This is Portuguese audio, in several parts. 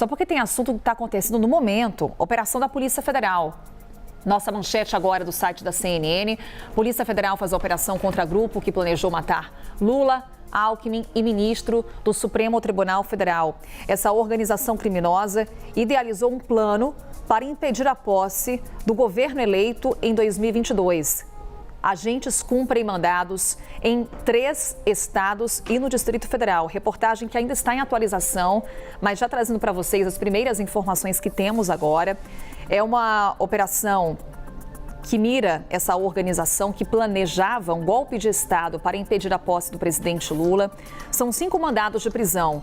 só porque tem assunto que está acontecendo no momento. Operação da Polícia Federal. Nossa manchete agora do site da CNN. Polícia Federal faz a operação contra grupo que planejou matar Lula, Alckmin e ministro do Supremo Tribunal Federal. Essa organização criminosa idealizou um plano para impedir a posse do governo eleito em 2022. Agentes cumprem mandados em 3 estados e no Distrito Federal. Reportagem que ainda está em atualização, mas já trazendo para vocês as primeiras informações que temos agora. É uma operação que mira essa organização que planejava um golpe de Estado para impedir a posse do presidente Lula. São 5 mandados de prisão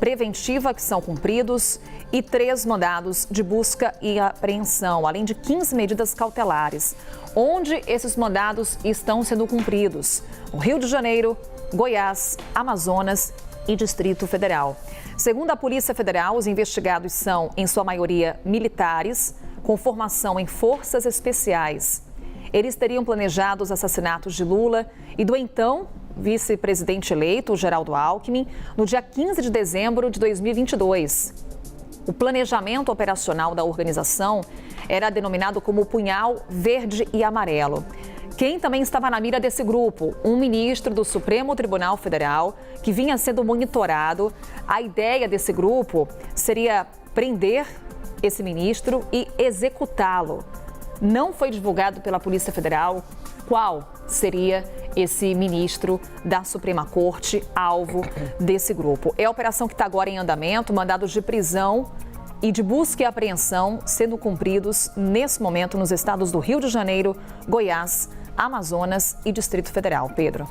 preventiva que são cumpridos e 3 mandados de busca e apreensão, além de 15 medidas cautelares. Onde esses mandados estão sendo cumpridos? No Rio de Janeiro, Goiás, Amazonas e Distrito Federal. Segundo a Polícia Federal, os investigados são, em sua maioria, militares, com formação em forças especiais. Eles teriam planejado os assassinatos de Lula e do então vice-presidente eleito, Geraldo Alckmin, no dia 15 de dezembro de 2022. O planejamento operacional da organização era denominado como Punhal Verde e Amarelo. Quem também estava na mira desse grupo? Um ministro do Supremo Tribunal Federal, que vinha sendo monitorado. A ideia desse grupo seria prender esse ministro e executá-lo. Não foi divulgado pela Polícia Federal qual seria esse ministro da Suprema Corte, alvo desse grupo. É a operação que está agora em andamento, mandados de prisão e de busca e apreensão sendo cumpridos nesse momento nos estados do Rio de Janeiro, Goiás, Amazonas e Distrito Federal. Pedro.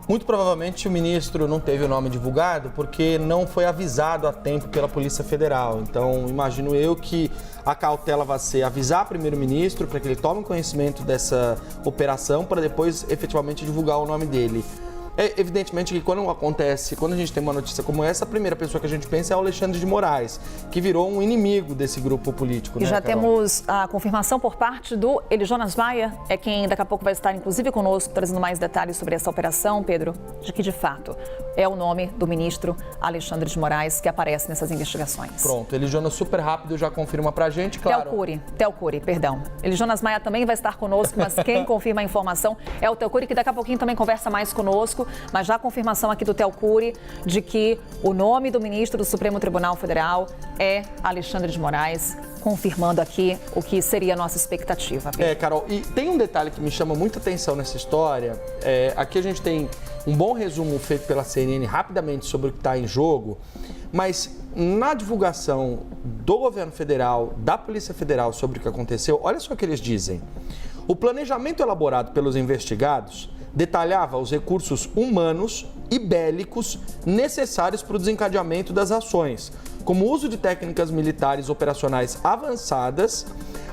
Muito provavelmente o ministro não teve o nome divulgado porque não foi avisado a tempo pela Polícia Federal. Então, imagino eu que a cautela vai ser avisar o primeiro-ministro para que ele tome conhecimento dessa operação para depois efetivamente divulgar o nome dele. É evidentemente que quando a gente tem uma notícia como essa, a primeira pessoa que a gente pensa é o Alexandre de Moraes, que virou um inimigo desse grupo político. E já Carol? temos a confirmação por parte do Eli Jonas Maia, é quem daqui a pouco vai estar inclusive conosco, trazendo mais detalhes sobre essa operação, Pedro, de que de fato é o nome do ministro Alexandre de Moraes que aparece nessas investigações. Pronto, Eli Jonas super rápido já confirma pra gente, claro. Theo Cury, perdão. Eli Jonas Maia também vai estar conosco, mas quem confirma a informação é o Theo Cury, que daqui a pouquinho também conversa mais conosco. Mas já a confirmação aqui do Theo Cury de que o nome do ministro do Supremo Tribunal Federal é Alexandre de Moraes, confirmando aqui o que seria a nossa expectativa. Pedro. Carol, e tem um detalhe que me chama muita atenção nessa história. Aqui a gente tem um bom resumo feito pela CNN rapidamente sobre o que está em jogo, mas na divulgação do governo federal, da Polícia Federal sobre o que aconteceu, olha só o que eles dizem. O planejamento elaborado pelos investigados detalhava os recursos humanos e bélicos necessários para o desencadeamento das ações, como o uso de técnicas militares operacionais avançadas,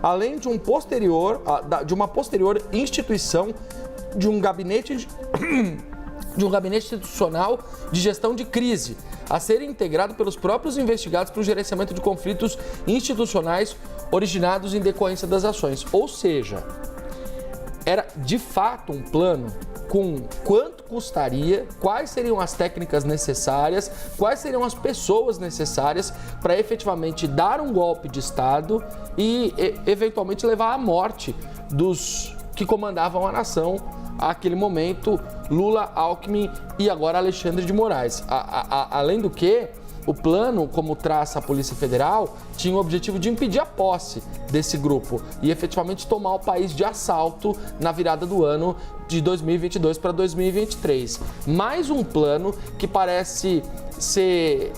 além de uma posterior instituição de um gabinete institucional de gestão de crise, a ser integrado pelos próprios investigados para o gerenciamento de conflitos institucionais originados em decorrência das ações. Ou seja, era de fato um plano com quanto custaria, quais seriam as técnicas necessárias, quais seriam as pessoas necessárias para efetivamente dar um golpe de Estado e eventualmente levar à morte dos que comandavam a nação àquele momento, Lula, Alckmin e agora Alexandre de Moraes. Além do que, o plano, como traça a Polícia Federal, tinha o objetivo de impedir a posse desse grupo e efetivamente tomar o país de assalto na virada do ano de 2022 para 2023. Mais um plano que parece ser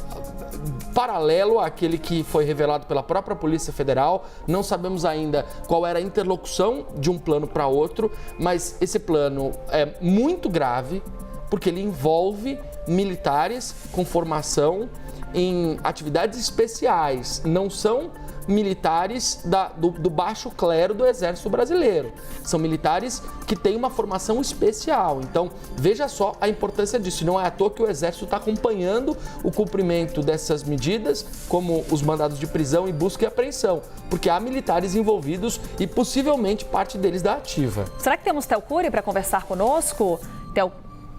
paralelo àquele que foi revelado pela própria Polícia Federal. Não sabemos ainda qual era a interlocução de um plano para outro, mas esse plano é muito grave porque ele envolve militares com formação em atividades especiais, não são militares do baixo clero do Exército Brasileiro. São militares que têm uma formação especial. Então, veja só a importância disso. Não é à toa que o Exército está acompanhando o cumprimento dessas medidas, como os mandados de prisão e busca e apreensão, porque há militares envolvidos e possivelmente parte deles da ativa. Será que temos Theo Cury para conversar conosco?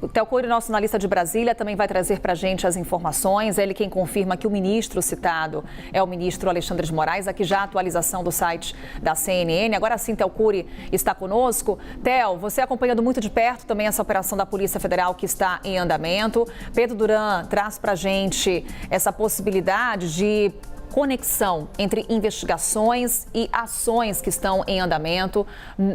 O Theo Cury, nosso analista de Brasília, também vai trazer para a gente as informações. Ele quem confirma que o ministro citado é o ministro Alexandre de Moraes. Aqui já a atualização do site da CNN. Agora sim, Theo Cury está conosco. Theo, você acompanhando muito de perto também essa operação da Polícia Federal que está em andamento. Pedro Duran traz para a gente essa possibilidade de conexão entre investigações e ações que estão em andamento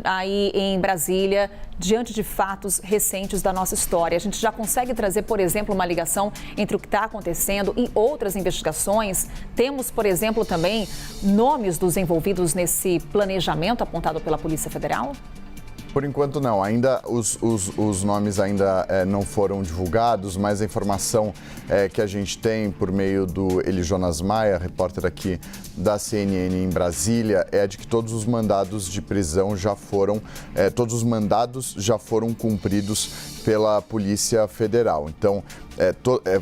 aí em Brasília, diante de fatos recentes da nossa história. A gente já consegue trazer, por exemplo, uma ligação entre o que está acontecendo e outras investigações. Temos, por exemplo, também nomes dos envolvidos nesse planejamento apontado pela Polícia Federal? Por enquanto não, ainda os nomes ainda não foram divulgados, mas a informação que a gente tem por meio do Eli Jonas Maia, repórter aqui da CNN em Brasília, é de que todos os mandados de prisão já foram, cumpridos pela Polícia Federal. Então,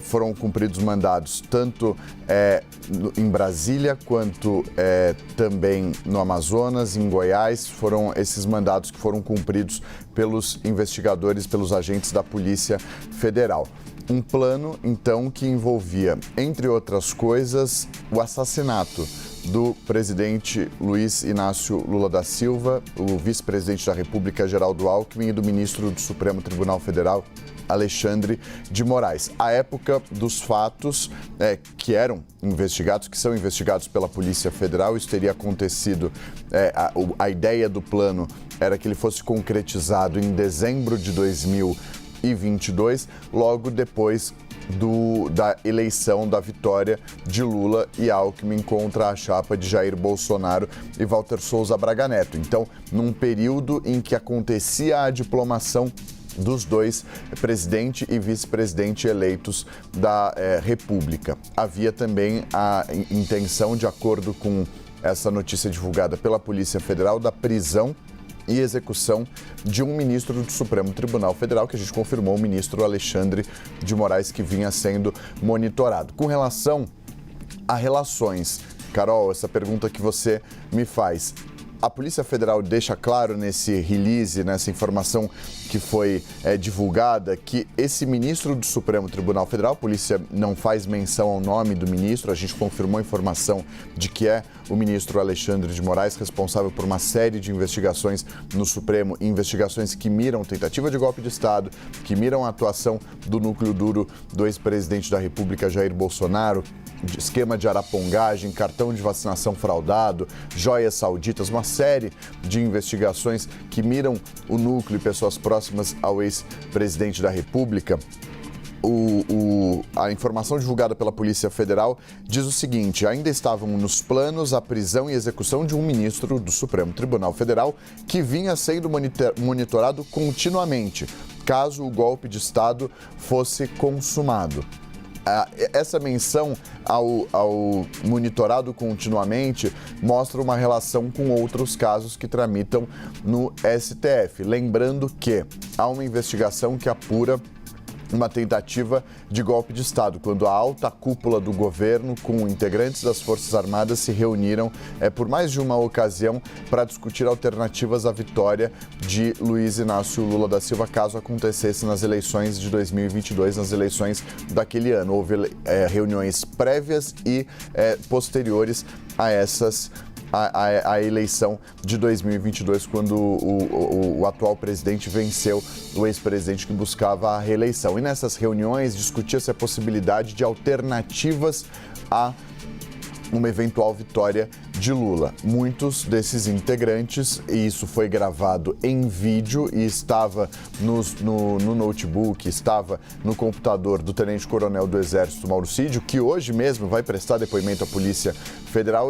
foram cumpridos mandados tanto em Brasília quanto também no Amazonas, em Goiás. Foram esses mandados que foram cumpridos pelos investigadores, pelos agentes da Polícia Federal. Um plano, então, que envolvia, entre outras coisas, o assassinato do presidente Luiz Inácio Lula da Silva, o vice-presidente da República, Geraldo Alckmin, e do ministro do Supremo Tribunal Federal, Alexandre de Moraes. À época dos fatos que eram investigados, que são investigados pela Polícia Federal, isso teria acontecido, a ideia do plano era que ele fosse concretizado em dezembro de 2022, logo depois da eleição, da vitória de Lula e Alckmin contra a chapa de Jair Bolsonaro e Walter Souza Braga Neto. Então, num período em que acontecia a diplomação dos dois, presidente e vice-presidente eleitos da República. Havia também a intenção, de acordo com essa notícia divulgada pela Polícia Federal, da prisão e execução de um ministro do Supremo Tribunal Federal, que a gente confirmou, o ministro Alexandre de Moraes, que vinha sendo monitorado. Com relação a relações, Carol, essa pergunta que você me faz, a Polícia Federal deixa claro nesse release, nessa informação que foi divulgada, que esse ministro do Supremo Tribunal Federal, a polícia não faz menção ao nome do ministro, a gente confirmou a informação de que é o ministro Alexandre de Moraes, responsável por uma série de investigações no Supremo, investigações que miram tentativa de golpe de Estado, que miram a atuação do núcleo duro do ex-presidente da República, Jair Bolsonaro, de esquema de arapongagem, cartão de vacinação fraudado, joias sauditas, uma série de investigações que miram o núcleo e pessoas próximas ao ex-presidente da República. A informação divulgada pela Polícia Federal diz o seguinte: ainda estavam nos planos a prisão e execução de um ministro do Supremo Tribunal Federal que vinha sendo monitorado continuamente, caso o golpe de Estado fosse consumado. Essa menção ao monitorado continuamente mostra uma relação com outros casos que tramitam no STF. Lembrando que há uma investigação que apura uma tentativa de golpe de Estado, quando a alta cúpula do governo, com integrantes das Forças Armadas, se reuniram por mais de uma ocasião para discutir alternativas à vitória de Luiz Inácio Lula da Silva, caso acontecesse nas eleições de 2022, nas eleições daquele ano. Houve reuniões prévias e posteriores a essas a eleição de 2022, quando o atual presidente venceu o ex-presidente que buscava a reeleição. E nessas reuniões discutia-se a possibilidade de alternativas a uma eventual vitória de Lula. Muitos desses integrantes, e isso foi gravado em vídeo e estava no notebook, estava no computador do tenente-coronel do Exército, Mauro Cid, que hoje mesmo vai prestar depoimento à Polícia Federal.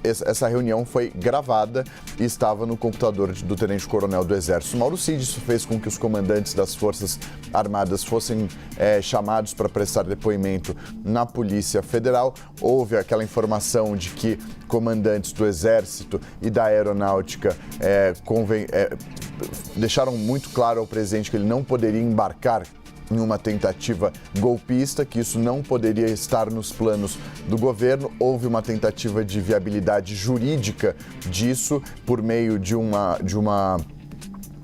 Essa reunião foi gravada e estava no computador do tenente-coronel do Exército, Mauro Cid. Isso fez com que os comandantes das Forças Armadas fossem chamados para prestar depoimento na Polícia Federal. Houve aquela informação de que comandantes do Exército e da Aeronáutica deixaram muito claro ao presidente que ele não poderia embarcar em uma tentativa golpista, que isso não poderia estar nos planos do governo. Houve uma tentativa de viabilidade jurídica disso por meio de uma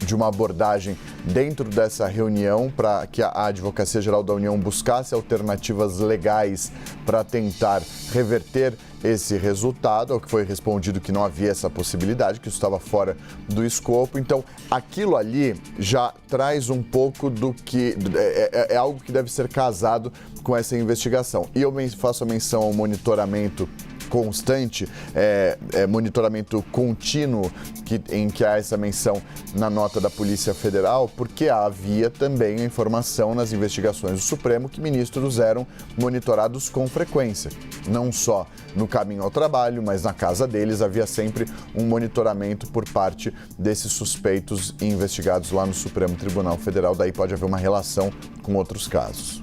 de uma abordagem dentro dessa reunião para que a Advocacia Geral da União buscasse alternativas legais para tentar reverter esse resultado, ao que foi respondido que não havia essa possibilidade, que isso estava fora do escopo. Então, aquilo ali já traz um pouco do que é algo que deve ser casado com essa investigação. E eu faço a menção ao monitoramento constante, monitoramento contínuo, em que há essa menção na nota da Polícia Federal, porque havia também a informação nas investigações do Supremo que ministros eram monitorados com frequência, não só no caminho ao trabalho, mas na casa deles havia sempre um monitoramento por parte desses suspeitos e investigados lá no Supremo Tribunal Federal, daí pode haver uma relação com outros casos.